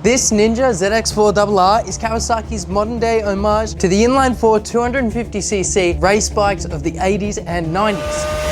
This Ninja ZX4RR is Kawasaki's modern day homage to the inline 4 250cc race bikes of the 80s and 90s.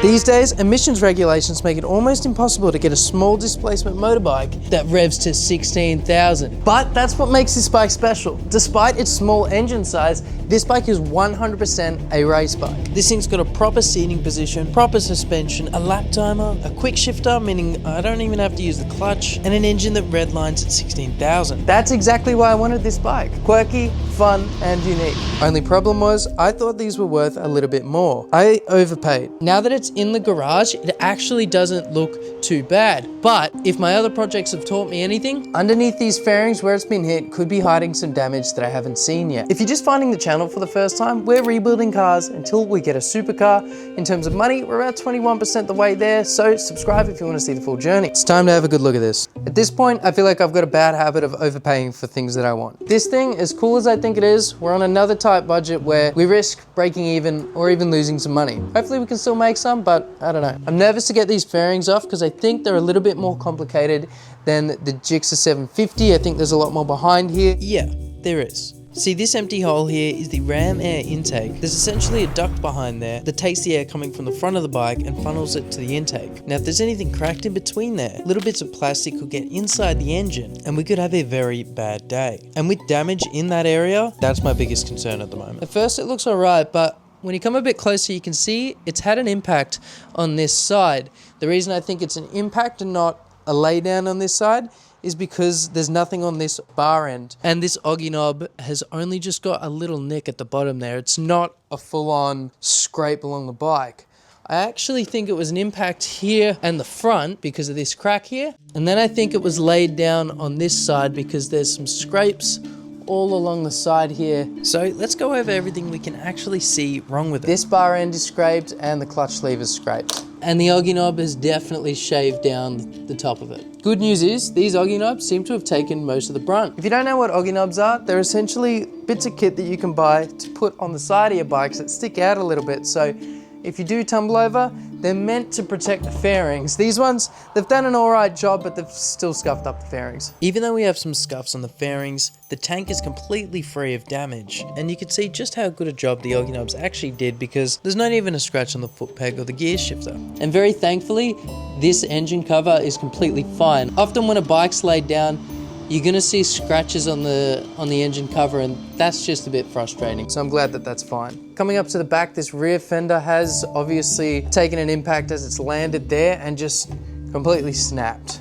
These days, emissions regulations make it almost impossible to get a small displacement motorbike that revs to 16,000. But that's what makes this bike special. Despite its small engine size, this bike is 100% a race bike. This thing's got a proper seating position, proper suspension, a lap timer, a quick shifter, meaning I don't even have to use the clutch, and an engine that redlines at 16,000. That's exactly why I wanted this bike. Quirky, fun, and unique. Only problem was, I thought these were worth a little bit more. I overpaid. Now that it's in the garage, it actually doesn't look too bad. But if my other projects have taught me anything, underneath these fairings where it's been hit could be hiding some damage that I haven't seen yet. If you're just finding the channel for the first time, we're rebuilding cars until we get a supercar. In terms of money, we're about 21% the way there, so subscribe if you want to see the full journey. It's time to have a good look at this. At this point, I feel like I've got a bad habit of overpaying for things that I want. This thing, as cool as I think it is, we're on another tight budget where we risk breaking even or even losing some money. Hopefully we can still make some, but I don't know. I'm nervous to get these fairings off because I think they're a little bit more complicated than the Gixxer 750. I think there's a lot more behind here. Yeah, there is. See, this empty hole here is the ram air intake. There's essentially a duct behind there that takes the air coming from the front of the bike and funnels it to the intake. Now, if there's anything cracked in between there, little bits of plastic could get inside the engine and we could have a very bad day. And with damage in that area, that's my biggest concern at the moment. At first it looks alright, but when you come a bit closer, you can see it's had an impact on this side. The reason I think it's an impact and not a lay down on this side is because there's nothing on this bar end. And this oggy knob has only just got a little nick at the bottom there. It's not a full-on scrape along the bike. I actually think it was an impact here and the front because of this crack here. And then I think it was laid down on this side because there's some scrapes all along the side here. So let's go over everything we can actually see wrong with it. This bar end is scraped and the clutch lever is scraped. And the oggy knob has definitely shaved down the top of it. Good news is, these oggy knobs seem to have taken most of the brunt. If you don't know what oggy knobs are, they're essentially bits of kit that you can buy to put on the side of your bikes that stick out a little bit. So if you do tumble over, they're meant to protect the fairings. These ones, they've done an alright job, but they've still scuffed up the fairings. Even though we have some scuffs on the fairings, the tank is completely free of damage. And you can see just how good a job the oggy knobs actually did because there's not even a scratch on the foot peg or the gear shifter. And very thankfully, this engine cover is completely fine. Often when a bike's laid down, you're gonna see scratches on the engine cover, and that's just a bit frustrating. So I'm glad that that's fine. Coming up to the back, this rear fender has obviously taken an impact as it's landed there and just completely snapped.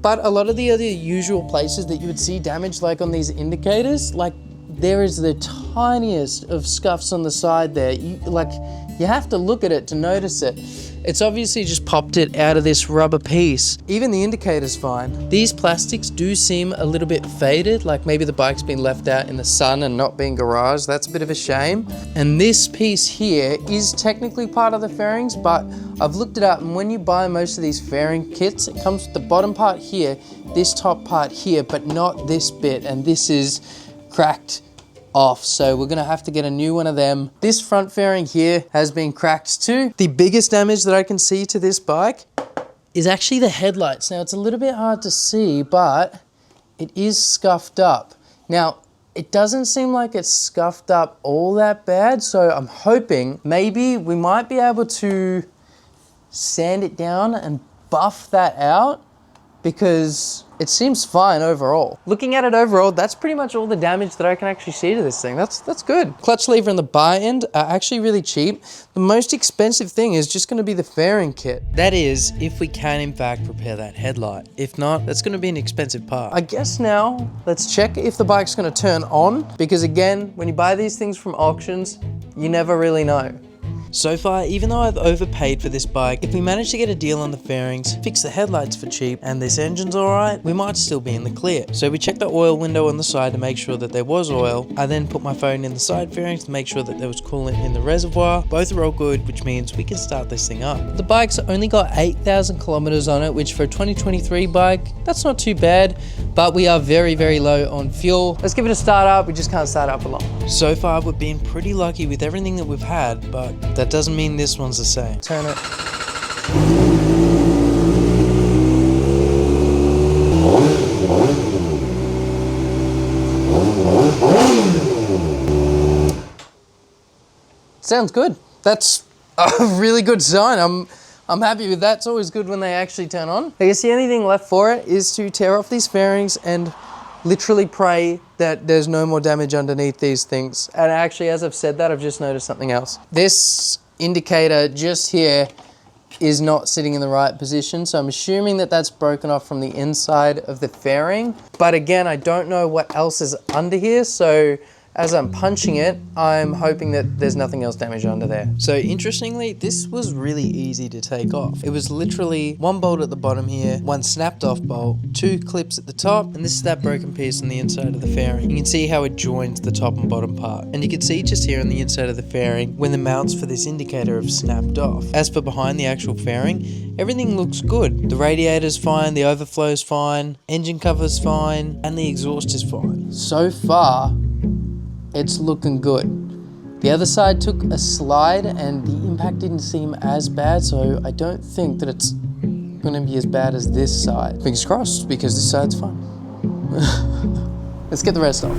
But a lot of the other usual places that you would see damage, like on these indicators, like there is the tiniest of scuffs on the side there. You have to look at it to notice it. It's obviously just popped it out of this rubber piece. Even the indicator's fine. These plastics do seem a little bit faded, like maybe the bike's been left out in the sun and not being garaged. That's a bit of a shame. And this piece here is technically part of the fairings, but I've looked it up, and when you buy most of these fairing kits, it comes with the bottom part here, this top part here, but not this bit, and this is cracked off, so we're gonna have to get a new one of them. This front fairing here has been cracked too. The biggest damage that I can see to this bike is actually the headlights. Now it's a little bit hard to see, but it is scuffed up. Now it doesn't seem like it's scuffed up all that bad, so I'm hoping maybe we might be able to sand it down and buff that out, because it seems fine overall. Looking at it overall, that's pretty much all the damage that I can actually see to this thing. That's good. Clutch lever and the bar end are actually really cheap. The most expensive thing is just gonna be the fairing kit. That is, if we can in fact repair that headlight. If not, that's gonna be an expensive part. I guess now, let's check if the bike's gonna turn on, because again, when you buy these things from auctions, you never really know. So far, even though I've overpaid for this bike, if we manage to get a deal on the fairings, fix the headlights for cheap, and this engine's alright, we might still be in the clear. So we checked the oil window on the side to make sure that there was oil. I then put my phone in the side fairings to make sure that there was coolant in the reservoir. Both are all good, which means we can start this thing up. The bike's only got 8,000 kilometers on it, which for a 2023 bike, that's not too bad, but we are very, very low on fuel. Let's give it a start up. We just can't start up alone. So far, we've been pretty lucky with everything that we've had, but that doesn't mean this one's the same. Turn it. Sounds good. That's a really good sign. I'm happy with that. It's always good when they actually turn on. I guess the only thing left for it is to tear off these fairings and literally pray that there's no more damage underneath these things. And actually, as I've said that, I've just noticed something else. This indicator just here is not sitting in the right position. So I'm assuming that that's broken off from the inside of the fairing. But again, I don't know what else is under here. So as I'm punching it, I'm hoping that there's nothing else damaged under there. So interestingly, this was really easy to take off. It was literally one bolt at the bottom here, one snapped off bolt, two clips at the top, and this is that broken piece on the inside of the fairing. You can see how it joins the top and bottom part. And you can see just here on the inside of the fairing when the mounts for this indicator have snapped off. As for behind the actual fairing, everything looks good. The radiator's fine, the overflow's fine, engine cover's fine, and the exhaust is fine. So far, it's looking good. The other side took a slide and the impact didn't seem as bad, so I don't think that it's gonna be as bad as this side. Fingers crossed, because this side's fine. Let's get the rest off.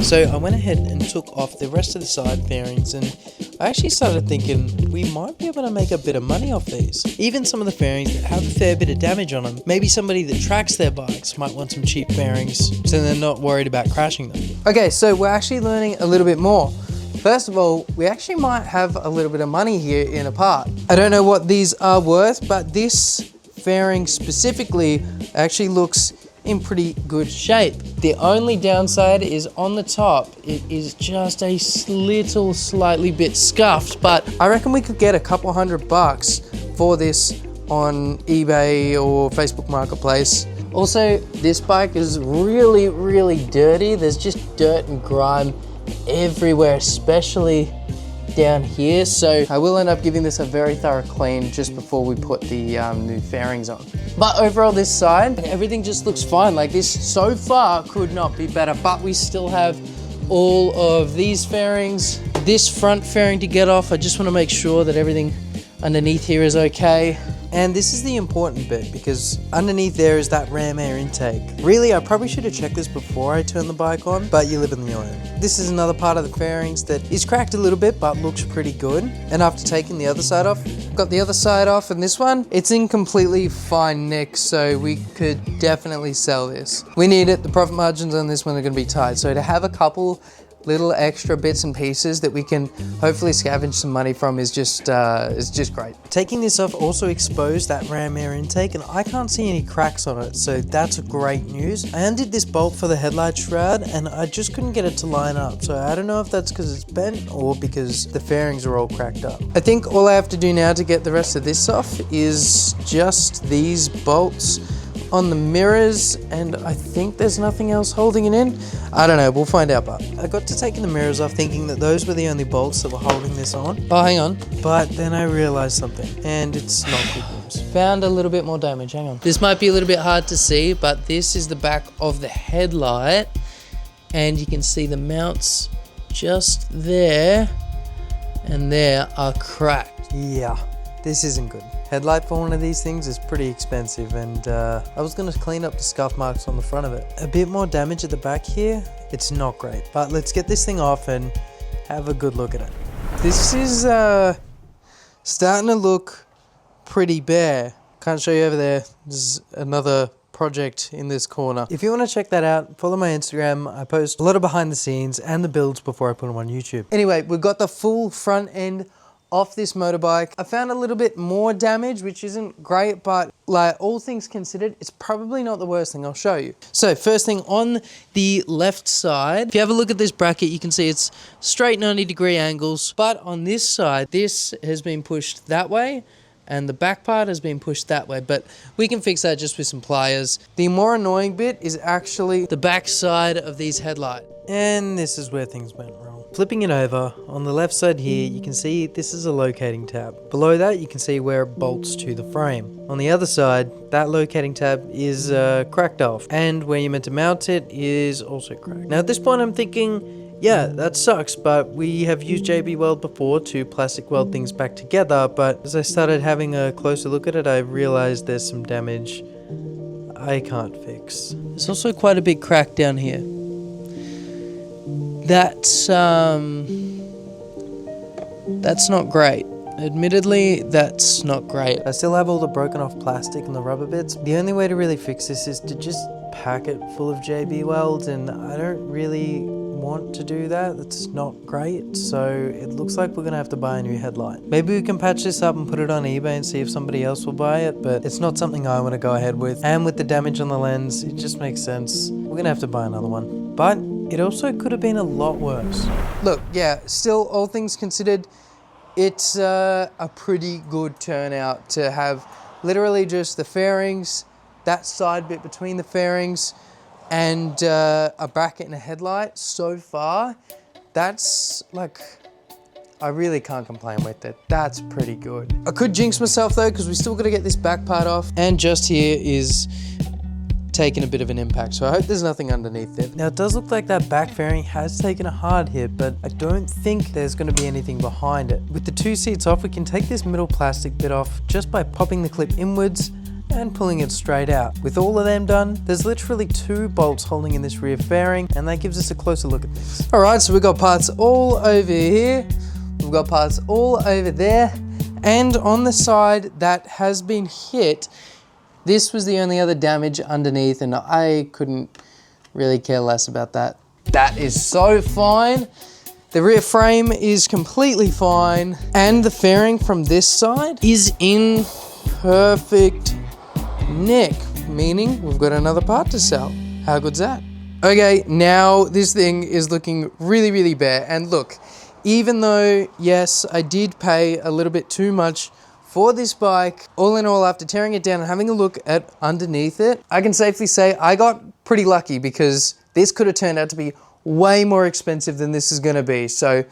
So I went ahead and took off the rest of the side fairings, and I actually started thinking we might be able to make a bit of money off these. Even some of the fairings that have a fair bit of damage on them. Maybe somebody that tracks their bikes might want some cheap fairings so they're not worried about crashing them. Okay, so we're actually learning a little bit more. First of all, we actually might have a little bit of money here in a part. I don't know what these are worth, but this fairing specifically actually looks in pretty good shape. The only downside is on the top, it is just a little slightly bit scuffed, but I reckon we could get a couple $100 for this on eBay or Facebook Marketplace. Also, this bike is really dirty. There's just dirt and grime everywhere, especially down here. So I will end up giving this a very thorough clean just before we put the new fairings on. But overall, this side, everything just looks fine. Like this so far could not be better, but we still have all of these fairings, this front fairing to get off. I just want to make sure that everything underneath here is okay. And this is the important bit, because underneath there is that ram air intake. Really, I probably should have checked this before I turned the bike on, but you live and you learn. This is another part of the fairings that is cracked a little bit, but looks pretty good. And after taking the other side off, got the other side off, and this one, it's in completely fine nick, so we could definitely sell this. We need it. The profit margins on this one are gonna be tight. So to have a couple little extra bits and pieces that we can hopefully scavenge some money from is just great. Taking this off also exposed that ram air intake, and I can't see any cracks on it, so that's great news. I undid this bolt for the headlight shroud and I just couldn't get it to line up, so I don't know if that's because it's bent or because the fairings are all cracked up. I think all I have to do now to get the rest of this off is just these bolts on the mirrors, and I think there's nothing else holding it in. I don't know, we'll find out. But I got to taking the mirrors off thinking that those were the only bolts that were holding this on. Oh, hang on. But then I realized something, and it's not good news. Found a little bit more damage, hang on. This might be a little bit hard to see, but this is the back of the headlight, and you can see the mounts just there and there are cracked. Yeah, this isn't good. Headlight for one of these things is pretty expensive, and I was going to clean up the scuff marks on the front of it. A bit more damage at the back here. It's not great, but let's get this thing off and have a good look at it. This is starting to look pretty bare. Can't show you over there. There's another project in this corner. If you want to check that out, follow my Instagram. I post a lot of behind the scenes and the builds before I put them on YouTube. Anyway, we've got the full front end off this motorbike. I found a little bit more damage, which isn't great, but like all things considered, it's probably not the worst thing. I'll show you. So first thing on the left side, if you have a look at this bracket, you can see it's straight 90-degree angles, but on this side, this has been pushed that way and the back part has been pushed that way, but we can fix that just with some pliers. The more annoying bit is actually the back side of these headlights. And this is where things went wrong. Flipping it over, on the left side here, you can see this is a locating tab. Below that, you can see where it bolts to the frame. On the other side, that locating tab is cracked off, and where you're meant to mount it is also cracked. Now at this point I'm thinking, yeah, that sucks, but we have used JB Weld before to plastic weld things back together, but as I started having a closer look at it, I realized there's some damage I can't fix. There's also quite a big crack down here. That's not great. Admittedly, that's not great. I still have all the broken off plastic and the rubber bits. The only way to really fix this is to just pack it full of JB welds, and I don't really want to do that. That's not great. So it looks like we're gonna have to buy a new headlight. Maybe we can patch this up and put it on eBay and see if somebody else will buy it, but it's not something I want to go ahead with. And with the damage on the lens, it just makes sense. We're gonna have to buy another one. But it also could have been a lot worse. Look, yeah, still, all things considered, it's a pretty good turnout to have literally just the fairings, that side bit between the fairings, and a bracket and a headlight. So far, that's like, I really can't complain with it. That's pretty good. I could jinx myself though, because we still got to get this back part off, and just here is taken a bit of an impact, so I hope there's nothing underneath it. Now it does look like that back fairing has taken a hard hit, but I don't think there's going to be anything behind it. With the two seats off, we can take this middle plastic bit off just by popping the clip inwards and pulling it straight out. With all of them done, there's literally 2 bolts holding in this rear fairing, and that gives us a closer look at this. All right, so we've got parts all over here, we've got parts all over there, and on the side that has been hit, this was the only other damage underneath, and I couldn't really care less about that. That is so fine. The rear frame is completely fine, and the fairing from this side is in perfect nick, meaning we've got another part to sell. How good's that? Okay, now this thing is looking really, really bare. And look, even though, yes, I did pay a little bit too much for this bike, all in all, after tearing it down and having a look at underneath it, I can safely say I got pretty lucky, because this could have turned out to be way more expensive than this is gonna be. So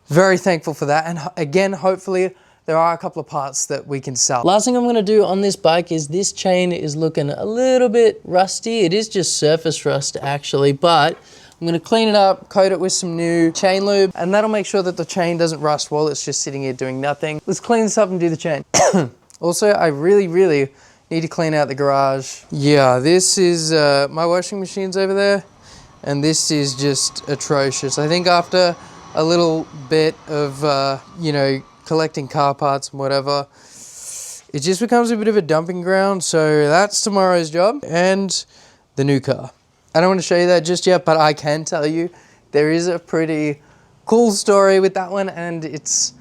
very thankful for that. And again, hopefully there are a couple of parts that we can sell. Last thing I'm gonna do on this bike is this chain is looking a little bit rusty. It is just surface rust actually, but I'm gonna clean it up, coat it with some new chain lube, and that'll make sure that the chain doesn't rust while it's just sitting here doing nothing. Let's clean this up and do the chain. Also, I really, really need to clean out the garage. Yeah, this is, my washing machine's over there, and this is just atrocious. I think after a little bit of, you know, collecting car parts and whatever, it just becomes a bit of a dumping ground. So that's tomorrow's job, and the new car. I don't want to show you that just yet, but I can tell you there is a pretty cool story with that one, and it's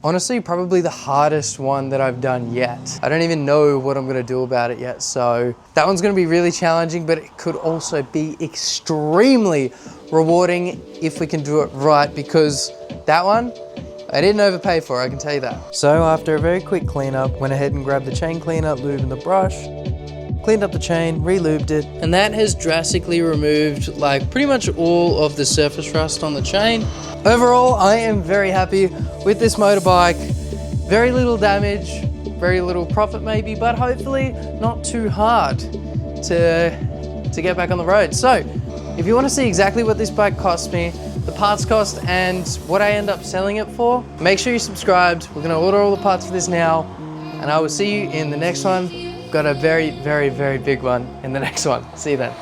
honestly probably the hardest one that I've done yet. I don't even know what I'm going to do about it yet, so that one's going to be really challenging, but it could also be extremely rewarding if we can do it right, because that one I didn't overpay for, I can tell you that. So after a very quick cleanup, went ahead and grabbed the chain cleaner, lube and the brush, cleaned up the chain, re-lubed it, and that has drastically removed like pretty much all of the surface rust on the chain. Overall, I am very happy with this motorbike. Very little damage, very little profit maybe, but hopefully not too hard to get back on the road. So if you want to see exactly what this bike cost me, the parts cost, and what I end up selling it for, make sure you're subscribed. We're gonna order all the parts for this now, and I will see you in the next one. Got a very, very, very big one in the next one. See you then.